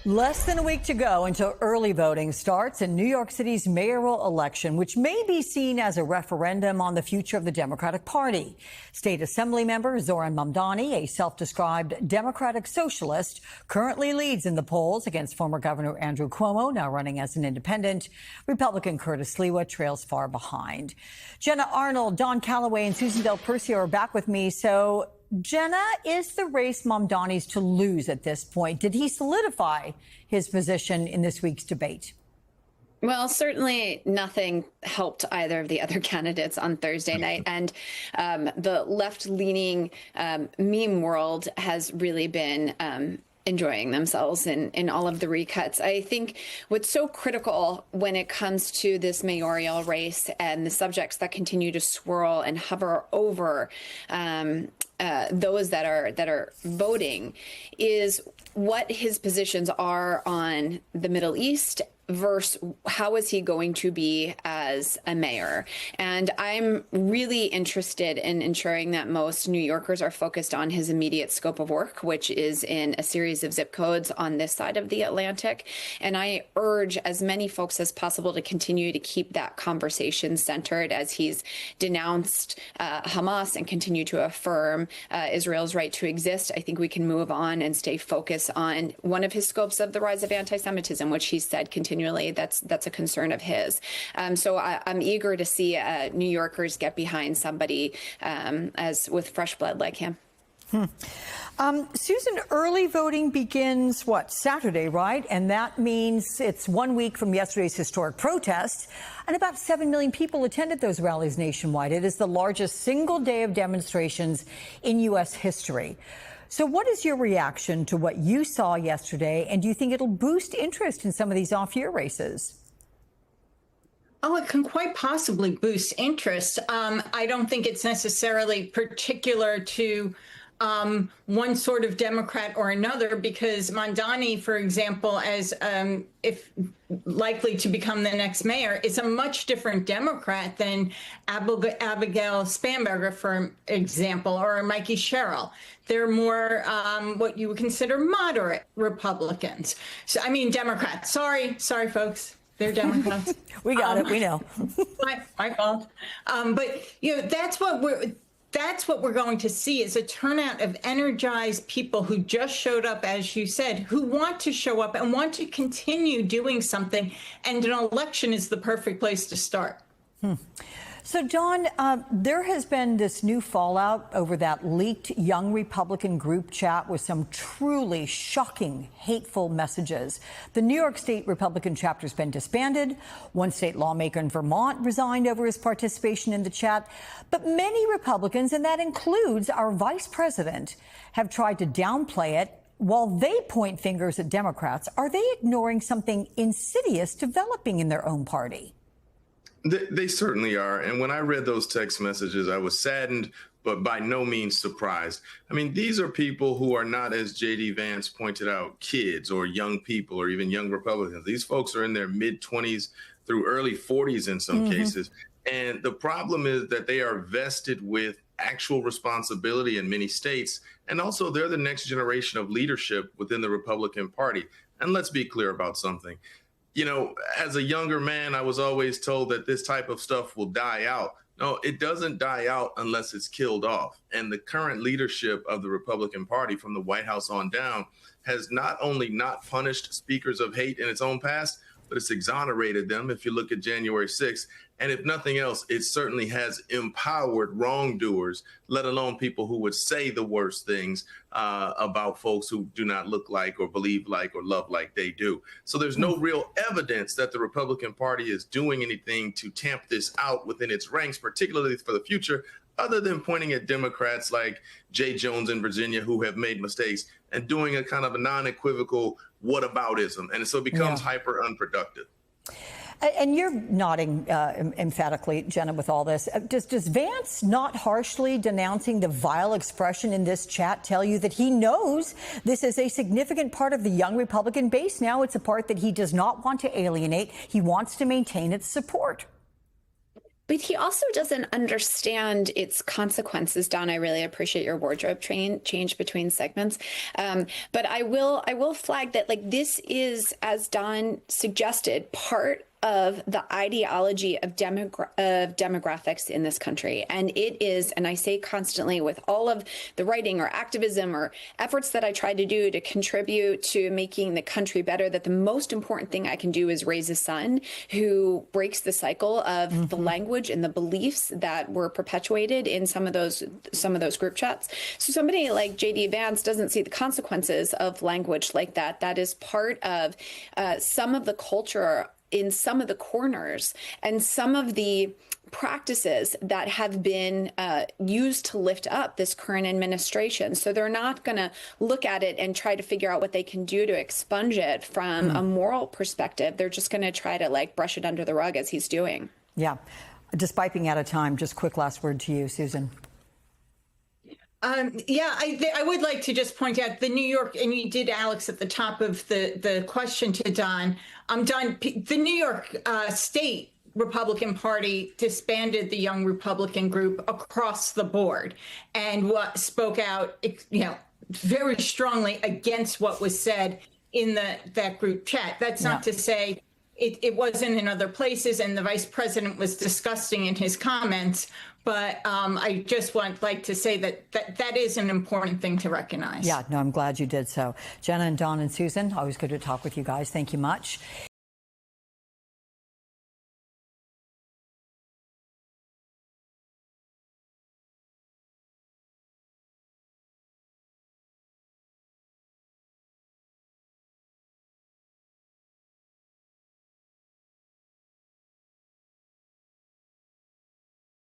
Less than a week to go until early voting starts in New York City's mayoral election, which may be seen as a referendum on the future of the Democratic Party. State Assembly member Zohran Mamdani, a self-described Democratic socialist, currently leads in the polls against former Governor Andrew Cuomo, now running as an independent. Republican Curtis Sliwa trails far behind. Jenna Arnold, Don Calloway, and Susan Del Percio are back with me. So, Jenna, is the race Mamdani's to lose at this point? Did he solidify his position in this week's debate? Well, certainly nothing helped either of the other candidates on Thursday night. And the left-leaning meme world has really been enjoying themselves in all of the recuts. I think what's so critical when it comes to this mayoral race and the subjects that continue to swirl and hover over those that are voting is what his positions are on the Middle East versus how is he going to be as a mayor. And I'm really interested in ensuring that most New Yorkers are focused on his immediate scope of work, which is in a series of zip codes on this side of the Atlantic. And I urge as many folks as possible to continue to keep that conversation centered as he's denounced Hamas and continue to affirm Israel's right to exist. I think we can move on and stay focused on one of his scopes of the rise of anti-Semitism, which he said continually that's a concern of his. So I'm eager to see New Yorkers get behind somebody as with fresh blood like him. Susan, early voting begins, Saturday, right? And that means it's 1 week from yesterday's historic protest. And about 7 million people attended those rallies nationwide. It is the largest single day of demonstrations in U.S. history. So what is your reaction to what you saw yesterday? And do you think it'll boost interest in some of these off-year races? Oh, it can quite possibly boost interest. I don't think it's necessarily particular to one sort of Democrat or another, because Mamdani, for example, as if likely to become the next mayor, is a much different Democrat than Abigail Spanberger, for example, or Mikey Sherrill. They're more what you would consider moderate Republicans. So, I mean, Democrats. Sorry, folks. They're Democrats. We got it. We know. my fault. But that's what we're going to see is a turnout of energized people who just showed up, as you said, who want to show up and want to continue doing something. And an election is the perfect place to start. So, Don, there has been this new fallout over that leaked young Republican group chat with some truly shocking, hateful messages. The New York State Republican chapter has been disbanded. One state lawmaker in Vermont resigned over his participation in the chat. But many Republicans, and that includes our vice president, have tried to downplay it. While they point fingers at Democrats, are they ignoring something insidious developing in their own party? They certainly are. And when I read those text messages, I was saddened, but by no means surprised. I mean, these are people who are not, as J.D. Vance pointed out, kids or young people or even young Republicans. These folks are in their mid-20s through early 40s in some cases. And the problem is that they are vested with actual responsibility in many states. And also, they're the next generation of leadership within the Republican Party. And let's be clear about something. You know, as a younger man, I was always told that this type of stuff will die out. No, it doesn't die out unless it's killed off. And the current leadership of the Republican Party from the White House on down has not only not punished speakers of hate in its own past, but it's exonerated them. If you look at January 6th, and if nothing else, it certainly has empowered wrongdoers, let alone people who would say the worst things about folks who do not look like or believe like or love like they do. So there's no real evidence that the Republican Party is doing anything to tamp this out within its ranks, particularly for the future, other than pointing at Democrats like Jay Jones in Virginia who have made mistakes and doing a kind of a non-equivocal whataboutism. And so it becomes hyper unproductive. And you're nodding emphatically, Jenna, with all this. Does Vance not harshly denouncing the vile expression in this chat tell you that he knows this is a significant part of the young Republican base now? It's a part that he does not want to alienate. He wants to maintain its support. But he also doesn't understand its consequences. Don, I really appreciate your wardrobe change between segments. But I will flag that, like, this is, as Don suggested, part of the ideology of demographics in this country. And it is, and I say constantly with all of the writing or activism or efforts that I try to do to contribute to making the country better, that the most important thing I can do is raise a son who breaks the cycle of the language and the beliefs that were perpetuated in some of those group chats. So somebody like JD Vance doesn't see the consequences of language like that. That is part of some of the culture in some of the corners and some of the practices that have been used to lift up this current administration. So they're not going to look at it and try to figure out what they can do to expunge it from a moral perspective. They're just going to try to, like, brush it under the rug as he's doing. Yeah. Despite being out of time, just quick last word to you, Susan. I would like to just point out the New York, and you did, Alex, at the top of the question to Don. Don, the New York State Republican Party disbanded the Young Republican group across the board and spoke out, very strongly against what was said in that group chat. That's not to say it wasn't in other places, and the vice president was disgusting in his comments. But I just like to say that is an important thing to recognize. Yeah, no, I'm glad you did so. Jenna and Don and Susan, always good to talk with you guys. Thank you much.